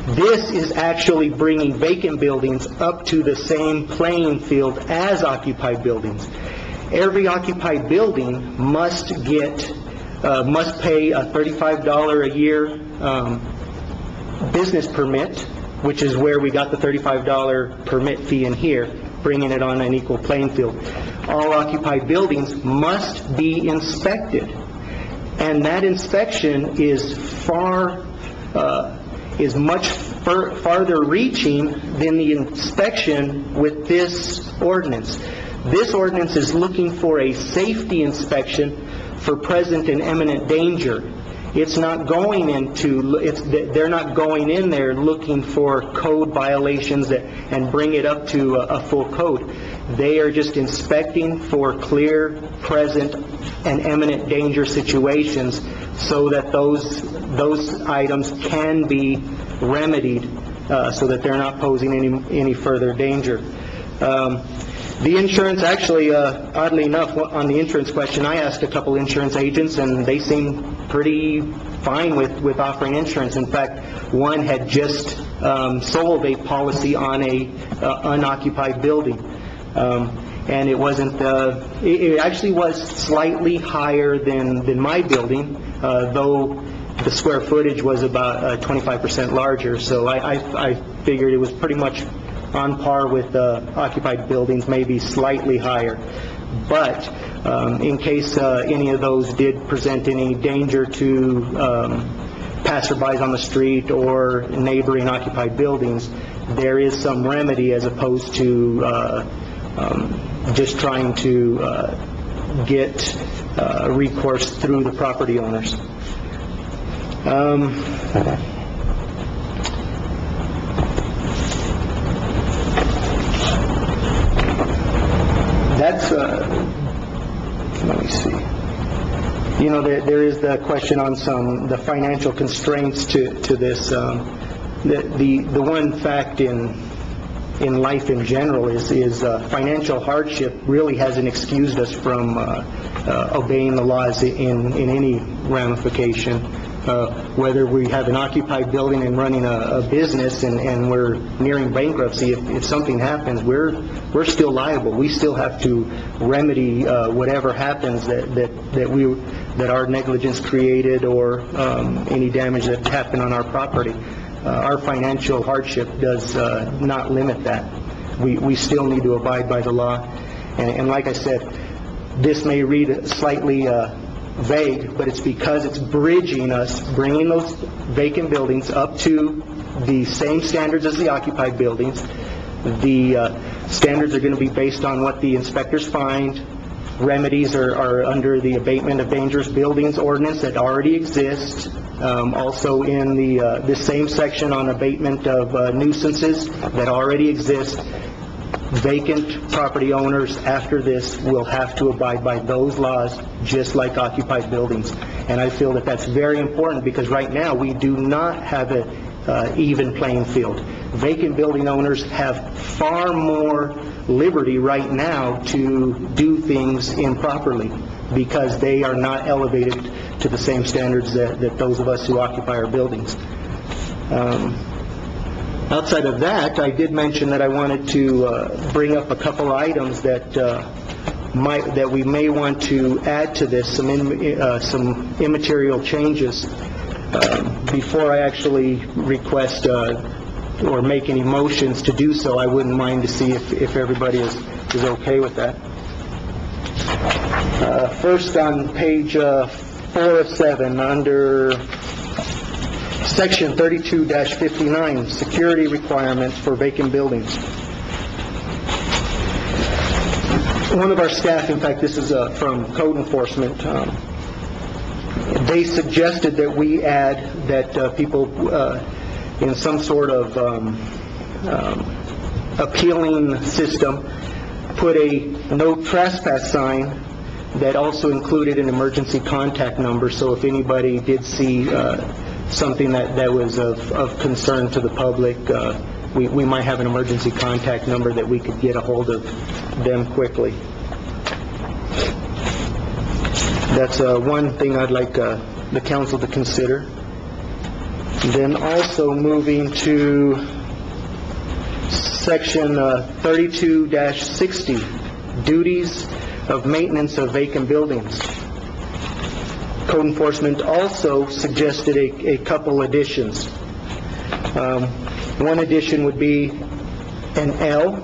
this is actually bringing vacant buildings up to the same playing field as occupied buildings. Every occupied building must pay a $35 a year business permit, which is where we got the $35 permit fee in here, bringing it on an equal playing field. All occupied buildings must be inspected, and that inspection is much farther reaching than the inspection with this ordinance. This ordinance is looking for a safety inspection for present and imminent danger. It's not going they're not going in there looking for code violations and bring it up to a full code. They are just inspecting for clear, present, and imminent danger situations so that those items can be remedied so that they're not posing any further danger. The insurance, actually, oddly enough, on the insurance question, I asked a couple insurance agents, and they seem pretty fine with offering insurance. In fact, one had just sold a policy on a unoccupied building, and it wasn't. It actually was slightly higher than my building, though the square footage was about 25% larger. So I figured it was pretty much on par with occupied buildings, maybe slightly higher. But in case any of those did present any danger to passerbys on the street or neighboring occupied buildings, there is some remedy as opposed to just trying to get recourse through the property owners. That's, let me see. There is the question on the financial constraints to this. The one fact in life in general is financial hardship really hasn't excused us from obeying the laws in any ramification. Whether we have an occupied building and running a business and we're nearing bankruptcy, if something happens, we're still liable. We still have to remedy whatever happens that our negligence created or any damage that happened on our property. Our financial hardship does not limit that. We still need to abide by the law. And like I said, this may read slightly vague, but it's because it's bridging us, bringing those vacant buildings up to the same standards as the occupied buildings. The standards are going to be based on what the inspectors find. Remedies are under the abatement of dangerous buildings ordinance that already exists. Also in this same section on abatement of nuisances that already exist. Vacant property owners after this will have to abide by those laws just like occupied buildings. And I feel that that's very important because right now we do not have an even playing field. Vacant building owners have far more liberty right now to do things improperly because they are not elevated to the same standards that those of us who occupy our buildings. Outside of that, I did mention that I wanted to bring up a couple items that that we may want to add to this, some immaterial changes. Before I actually request or make any motions to do so, I wouldn't mind to see if everybody is okay with that. First, on page 4 of 7, under section 32-59, security requirements for vacant buildings. One of our staff, in fact, this is from code enforcement, they suggested that we add that people in some sort of appealing system put a no trespass sign that also included an emergency contact number, so if anybody did see something that was of concern to the public, we might have an emergency contact number that we could get a hold of them quickly. That's one thing I'd like the council to consider. Then also moving to section 32-60, duties of maintenance of vacant buildings. Code enforcement also suggested a couple additions. One addition would be an L,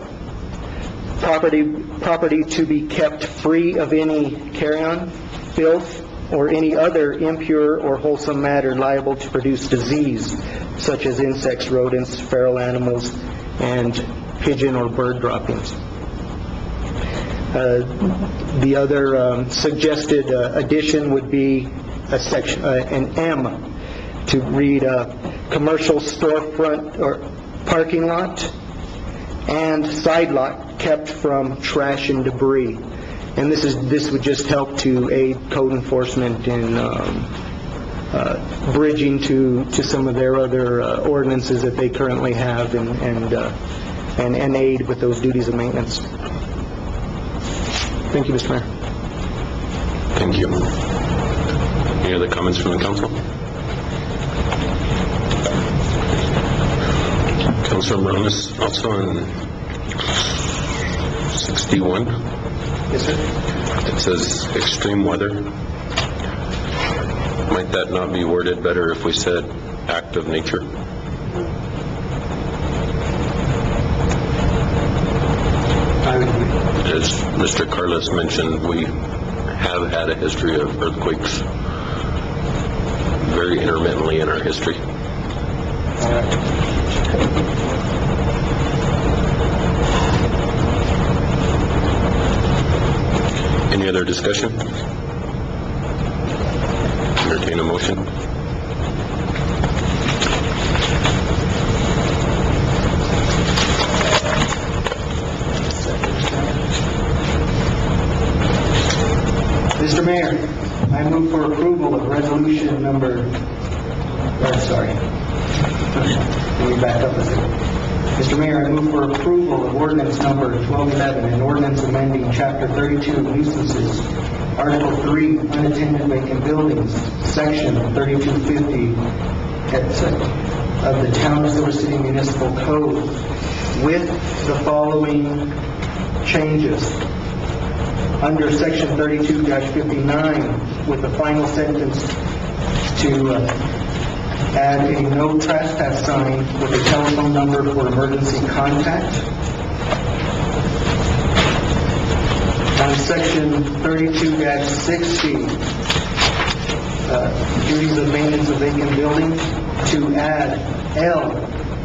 property to be kept free of any carrion, filth, or any other impure or wholesome matter liable to produce disease, such as insects, rodents, feral animals, and pigeon or bird droppings. The other suggested addition would be an M, to read commercial storefront or parking lot and side lot kept from trash and debris. And this would just help to aid code enforcement in bridging to some of their other ordinances that they currently have, and aid with those duties of maintenance. Thank you, Mr. Mayor. Thank you. Any other comments from the council? Councilor Morales, also on 61. Yes, sir. It says extreme weather. Might that not be worded better if we said act of nature? As Mr. Carlos mentioned, we have had a history of earthquakes very intermittently in our history. Any other discussion? Entertain a motion. Mr. Mayor, I move for approval of resolution number, let me back up a second. Mr. Mayor, I move for approval of ordinance number 1211, an ordinance amending Chapter 32 nuisances, Article 3, unattended vacant buildings, Section 3250 of the Town of Silver City Municipal Code, with the following changes. Under Section 32-59, with the final sentence to add a no trespass sign with a telephone number for emergency contact. On Section 32-60, duties of maintenance of vacant buildings, to add L,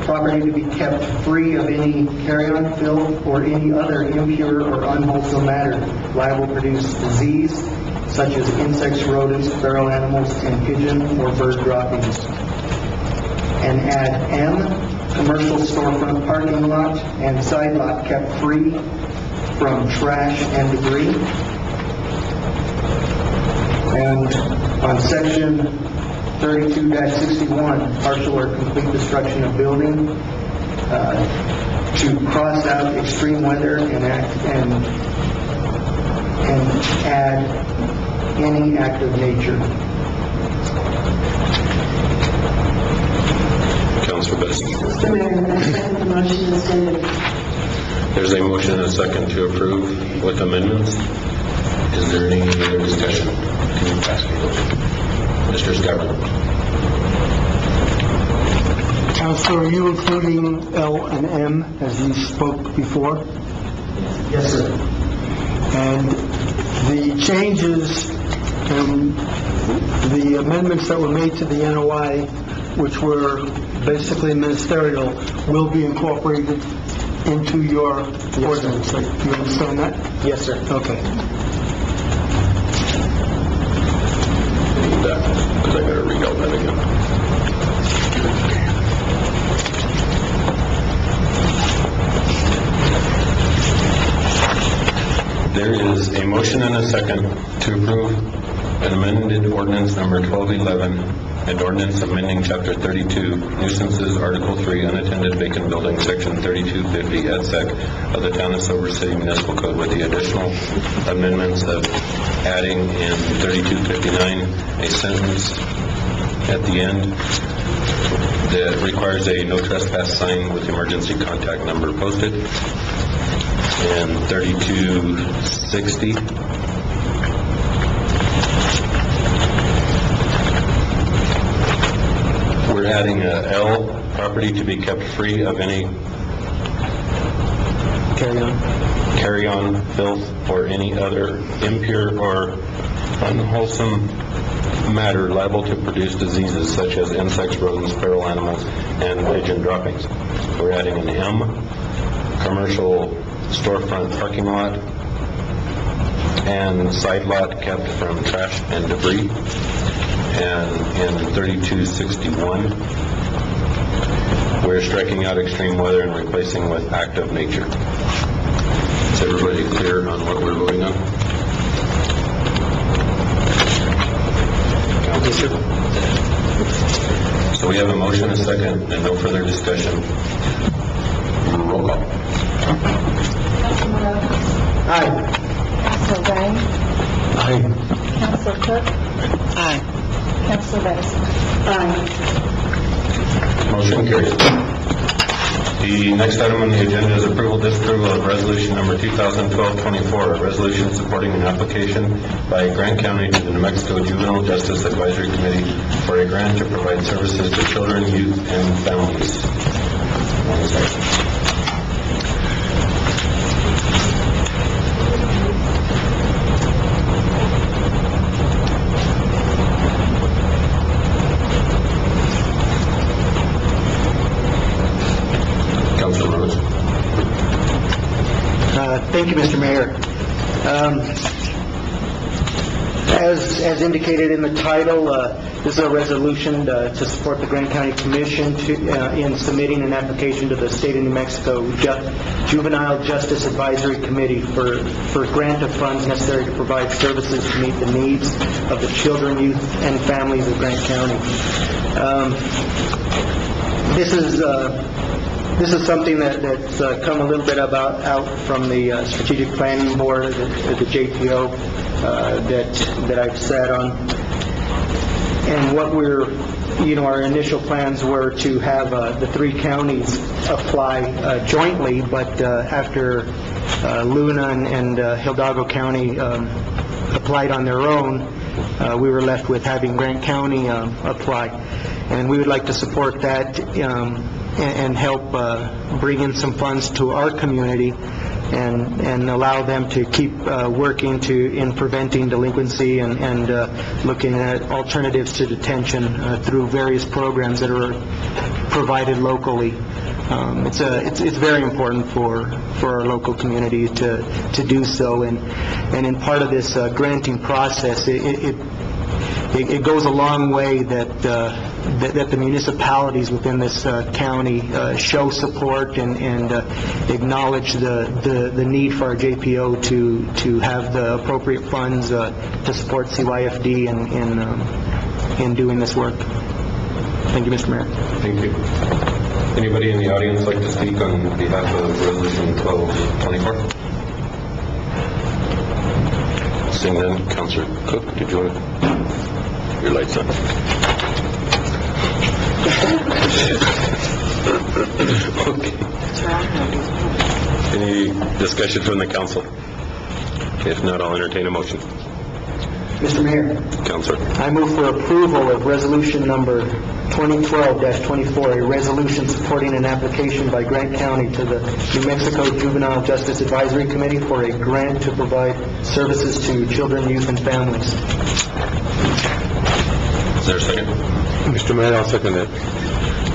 property to be kept free of any carrion, filth, or any other impure or unwholesome matter liable to produce disease, such as insects, rodents, feral animals, and pigeon or bird droppings. And add M, commercial storefront parking lot and side lot kept free from trash and debris. And on Section 32-61, partial or complete destruction of building, to cross out extreme weather and add any act of nature. Councilor Best. Mr. Mayor, I second the motion as stated. There's a motion and a second to approve with amendments. Is there any other discussion? Can you pass me those? Mr. Scarborough? Counselor, are you including L and M as you spoke before? Yes, sir. And the changes and the amendments that were made to the NOI, which were basically ministerial, will be incorporated into your ordinance. Do you understand that? Yes, sir. Okay. Because I gotta read all that again. There is a motion and a second to approve an amended ordinance number 1211 and ordinance amending chapter 32 nuisances, article 3, unattended vacant buildings, section 3250 et sec of the town of Silver City Municipal Code, with the additional amendments of adding in 3259 a sentence at the end that requires a no trespass sign with emergency contact number posted, and 3260 we're adding a L, property to be kept free of any carry-on filth or any other impure or unwholesome matter liable to produce diseases such as insects, rodents, feral animals, and pigeon droppings. We're adding an M, commercial storefront parking lot and side lot kept from trash and debris. And in 3261, we're striking out extreme weather and replacing with active nature. Is everybody clear on what we're voting on? So we have a motion, a second, and no further discussion. Roll call. Councilor Morales? Aye. Councilor Bryan? Aye. Councilor Cook? Aye. Councilor Madison? Motion carries. The next item on the agenda is approval, disapproval of resolution number 2012-24, a resolution supporting an application by Grant County to the New Mexico Juvenile Justice Advisory Committee for a grant to provide services to children, youth, and families. One second. Thank you, Mr. Mayor. As indicated in the title, this is a resolution to support the Grant County Commission in submitting an application to the State of New Mexico Juvenile Justice Advisory Committee for grant of funds necessary to provide services to meet the needs of the children, youth, and families of Grant County. This is something that's come a little bit out from the Strategic Planning Board, the JPO, that I've sat on. And what our initial plans were to have the three counties apply jointly, but after Luna and Hidalgo County applied on their own, we were left with having Grant County apply. And we would like to support that and help bring in some funds to our community and allow them to keep working in preventing delinquency and looking at alternatives to detention through various programs that are provided locally. It's very important for our local community to do so, and in part of this granting process, it goes a long way that the municipalities within this county show support and acknowledge the need for our JPO to have the appropriate funds to support CYFD in doing this work. Thank you, Mr. Mayor. Thank you. Anybody in the audience like to speak on behalf of Resolution 1224? Seeing none, Councilor Cook, did you want to? Your light's on. Okay. Any discussion from the council? If not, I'll entertain a motion. Mr. Mayor, Counselor. I move for approval of resolution number 2012-24, a resolution supporting an application by Grant County to the New Mexico Juvenile Justice Advisory Committee for a grant to provide services to children, youth, and families. Is there a second? Mr. Mayor, I'll second that.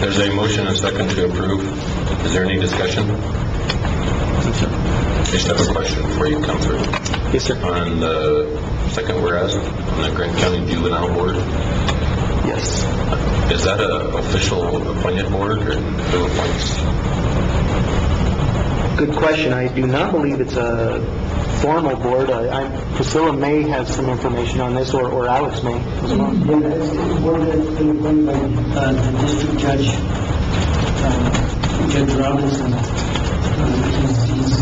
There's a motion and a second to approve. Is there any discussion? I just have a question for you, Counselor. Yes, sir. On the second whereas, on the Grant County Juvenile Board, Yes. is that an official appointed board or who appoints? Good question. I do not believe it's a formal board. Priscilla may have some information on this, or Alex may as well. Yeah, it's a board that's been appointed by the district judge, Judge Robinson. He's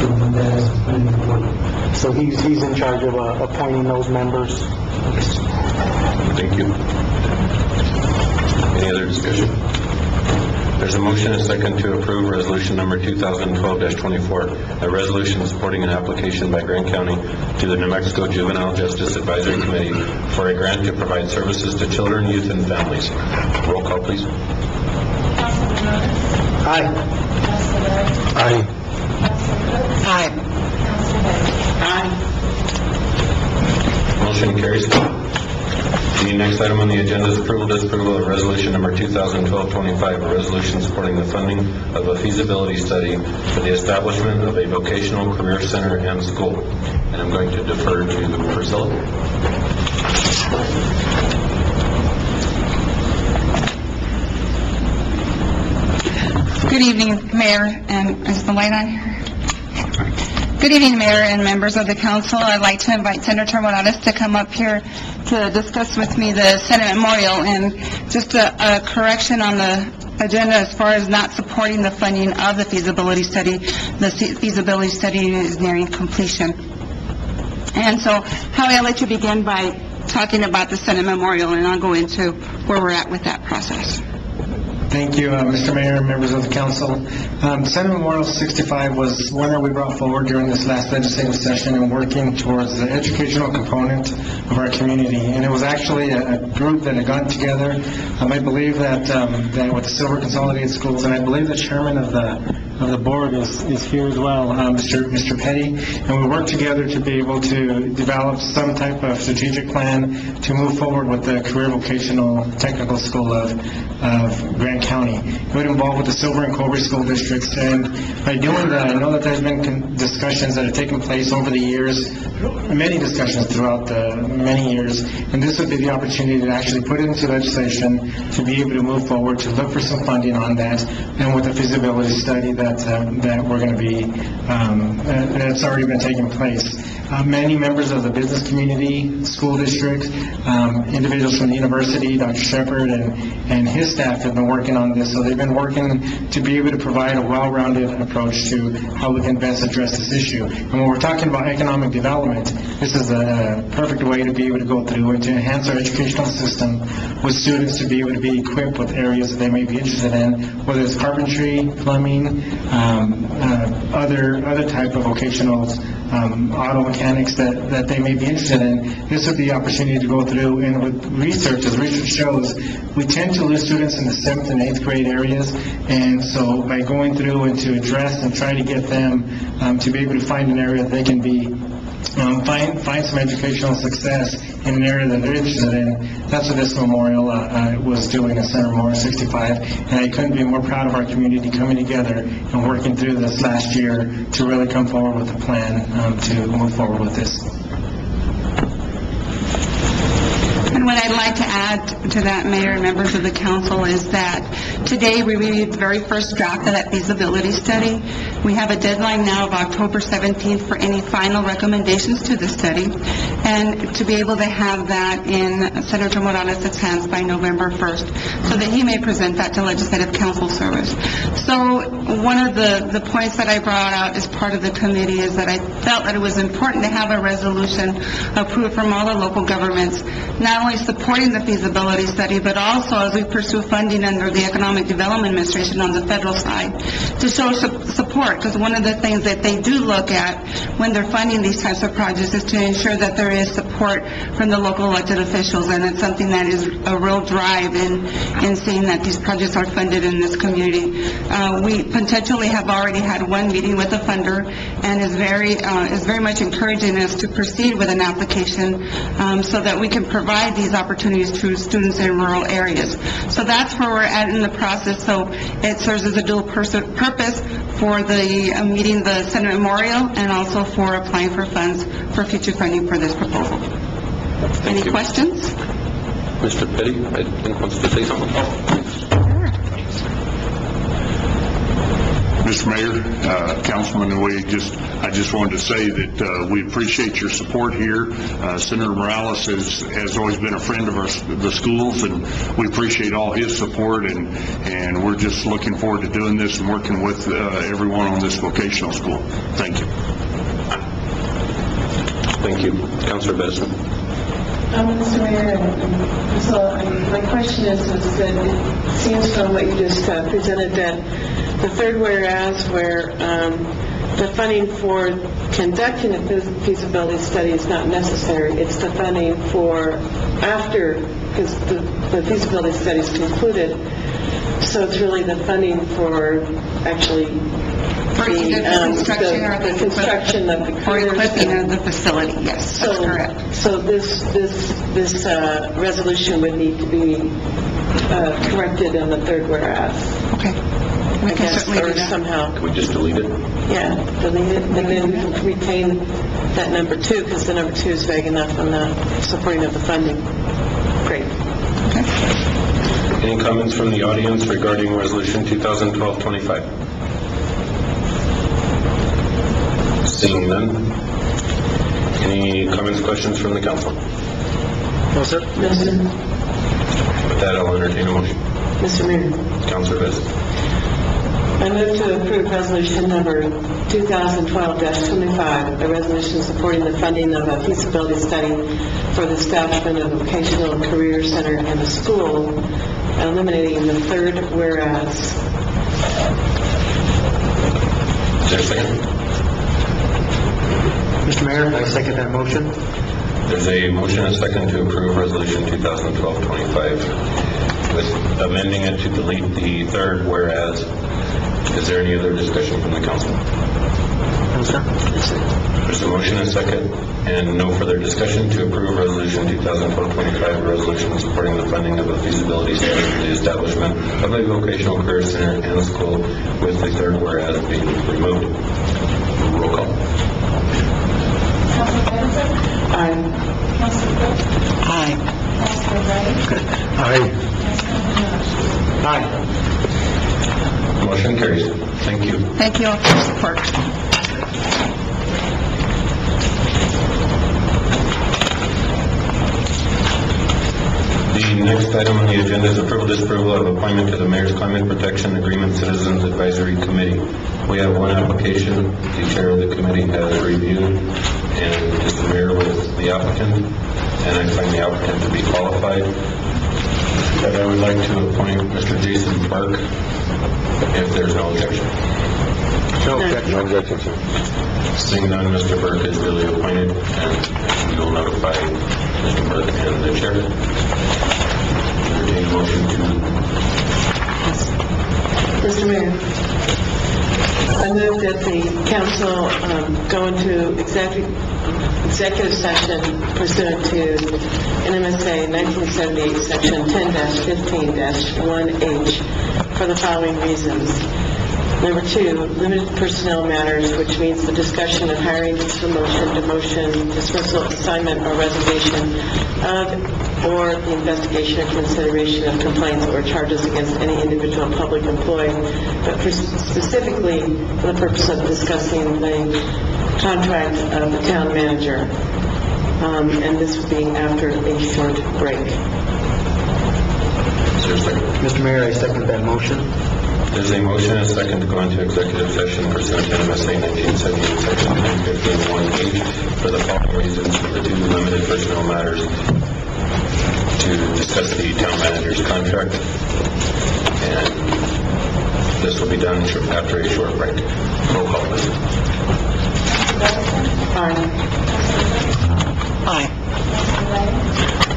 the one that has appointed the board. So he's in charge of appointing those members. Thank you. Any other discussion? There's a motion and a second to approve resolution number 2012-24, a resolution supporting an application by Grant County to the New Mexico Juvenile Justice Advisory Committee for a grant to provide services to children, youth, and families. Roll call, please. Aye. Aye. Aye. Motion carries. The next item on the agenda is approval, disapproval of resolution number 2012-25, a resolution supporting the funding of a feasibility study for the establishment of a vocational career center and school. And I'm going to defer to Priscilla. Good evening, Mayor, and is the light on here? Good evening, Mayor and members of the council. I'd like to invite Senator Morales to come up here to discuss with me the Senate Memorial, and just a correction on the agenda as far as not supporting the funding of the feasibility study. The feasibility study is nearing completion. And so, Howie, I'd like to begin by talking about the Senate Memorial, and I'll go into where we're at with that process. Thank you, Mr. Mayor and members of the council. Senate Memorial 65 was one that we brought forward during this last legislative session and working towards the educational component of our community. And it was actually a group that had gotten together. I believe that with the Silver Consolidated Schools, and I believe the chairman of the board is here as well, Mr. Petty, and we worked together to be able to develop some type of strategic plan to move forward with the Career Vocational Technical School of Grant County. It would involve with the Silver and Cobre school districts, and by doing that, I know that there's been discussions that have taken place over the years, many discussions throughout the many years, and this would be the opportunity to actually put it into legislation to be able to move forward, to look for some funding on that, and with the feasibility study that we're going to be, that's already been taking place. Many members of the business community, school district, individuals from the university, Dr. Shepard and his staff have been working on this, so they've been working to be able to provide a well-rounded approach to how we can best address this issue. And when we're talking about economic development, this is a perfect way to be able to go through and to enhance our educational system with students to be able to be equipped with areas that they may be interested in, whether it's carpentry, plumbing, other type of vocational auto mechanics that they may be interested in. This would be the opportunity to go through, and with research, as research shows, we tend to lose students in the 7th and 8th grade areas, and so by going through and to address and try to get them to be able to find an area that they can be find some educational success in an area that they're interested in. That's what this memorial was doing at Senate Memorial 65, and I couldn't be more proud of our community coming together and working through this last year to really come forward with a plan to move forward with this. And what I'd like to add to that, Mayor and members of the council, is that today we reviewed the very first draft of that feasibility study. We have a deadline now of October 17th for any final recommendations to the study, and to be able to have that in Senator Morales' hands by November 1st, so that he may present that to Legislative Council Service. So one of the points that I brought out as part of the committee is that I felt that it was important to have a resolution approved from all the local governments, not only supporting the feasibility study, but also as we pursue funding under the Economic Development Administration on the federal side, to show support, because one of the things that they do look at when they're funding these types of projects is to ensure that there is support from the local elected officials, and it's something that is a real drive in seeing that these projects are funded in this community. We potentially have already had one meeting with the funder, and is very much encouraging us to proceed with an application so that we can provide these opportunities to students in rural areas. So that's where we're at in the process. So it serves as a dual purpose for the meeting the Senate Memorial and also for applying for funds for future funding for this proposal. Any questions? Mr. Petty, I think wants to say something. Mr. Mayor, Councilman, I just wanted to say that we appreciate your support here. Senator Morales has always been a friend of the schools, and we appreciate all his support, and we're just looking forward to doing this and working with everyone on this vocational school. Thank you. Thank you. Councilor Besson. Mr. Mayor, my question is that it seems from what you just presented that the third whereas where the funding for conducting a feasibility study is not necessary, it's the funding for after, because the feasibility study is concluded, so it's really the funding for actually the construction of the or equipping of the facility. Yes, that's correct. So this resolution would need to be corrected in the third whereas. Okay. We can certainly do that. Somehow. Can we just delete it? Yeah, delete it, and then we can retain that number 2, because the number 2 is vague enough on the supporting of the funding. Great. Okay. Any comments from the audience regarding Resolution 2012-25? Seeing none. Any comments, questions from the council? No, sir. No, sir. With that, I'll entertain a motion. Mr. Mayor. Councilor Besson. I move to approve resolution number 2012-25, a resolution supporting the funding of a feasibility study for the establishment of a vocational career center in the school, eliminating the third whereas. Is there a second? Mr. Mayor, I second that motion. There's a motion and a second to approve Resolution 2012-25 with amending it to delete the third whereas. Is there any other discussion from the council? No, sir. There's a motion and a second and no further discussion to approve Resolution 2012-25, a resolution supporting the funding of a feasibility study for the establishment of a vocational career center and school with the third whereas being removed. Roll call. Councilor Benson? Aye. Councilor Cook? Aye. Councilor Ray? Aye. Councilor Aye. Motion carries. Thank you. Thank you all for your support. The next item on the agenda is approval disapproval of appointment to the Mayor's Climate Protection Agreement Citizens Advisory Committee. We have one application the chair of the committee has reviewed and is familiar with the applicant, and I find the applicant to be qualified. But I would like to appoint Mr. Jason Burke if there's no objection. No objection. No objection, sir. Seeing none, Mr. Burke is duly appointed, and we will notify Mr. Burke and the chair. Entertain a motion to... Mr. Mayor, I move that the council go into executive session pursuant to NMSA 1978, Section 10-15-1H for the following reasons. Number 2, limited personnel matters, which means the discussion of hiring, promotion, demotion, dismissal, assignment, or resignation of, or the investigation or consideration of complaints or charges against any individual public employee, but specifically for the purpose of discussing the contract of the town manager, and this will be after a short break. Is there a second? Mr. Mayor, I second that motion. There's a motion and a second to go into executive session pursuant to NMSA 1978, Section 10-15-1H for the following reasons for the 2 limited personnel matters. to discuss the town manager's contract. And this will be done after a short break. Roll call, please. Aye. Aye.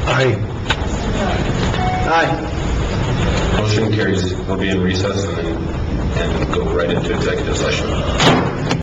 Aye. Aye. Motion carries. We'll be in recess and go right into executive session.